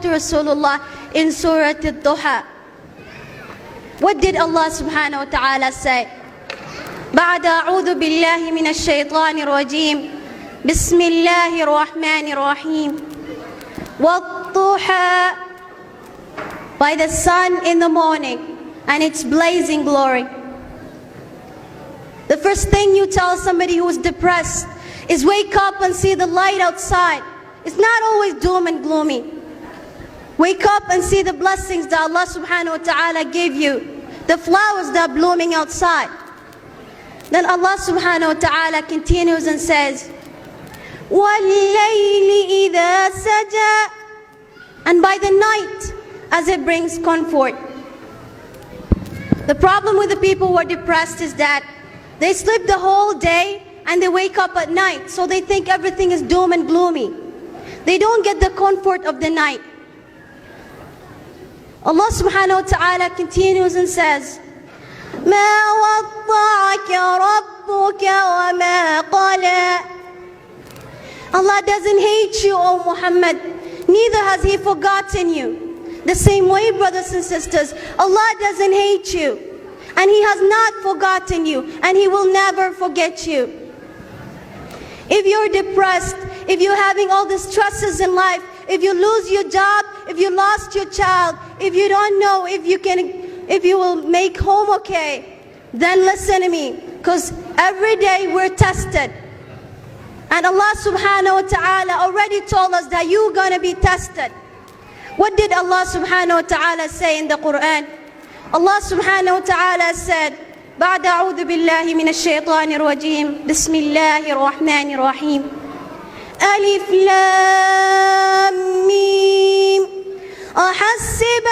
to Rasulullah in Surah Al-Duha. What did Allah subhanahu wa ta'ala say? بعد أعوذ بالله من الشيطان الرجيم بسم الله الرحمن الرحيم والضحى, by the sun in the morning and its blazing glory. The first thing you tell somebody who is depressed is wake up and see the light outside. It's not always doom and gloomy. Wake up and see the blessings that Allah subhanahu wa ta'ala gave you, the flowers that are blooming outside. Then Allah subhanahu wa ta'ala continues and says, وَاللَّيْلِ إِذَا سَجَى, and by the night as it brings comfort. The problem with the people who are depressed is that they sleep the whole day and they wake up at night, so they think everything is doom and gloomy. They don't get the comfort of the night. Allah subhanahu wa ta'ala continues and says, مَا وَضَّعَكَ رَبُّكَ وَمَا قَلَى. Allah doesn't hate you, O Muhammad, neither has He forgotten you. The same way, brothers and sisters, Allah doesn't hate you, and He has not forgotten you, and He will never forget you. If you're depressed, if you're having all the stresses in life, if you lose your job, if you lost your child, if you don't know if you will make home okay, then listen to me, because every day we're tested. And Allah subhanahu wa ta'ala already told us that you're going to be tested. What did Allah subhanahu wa ta'ala say in the Quran? Allah subhanahu wa ta'ala said, بعد أعوذ بالله من الشيطان الرجيم بسم الله الرحمن الرحيم ألف لام ميم أحسب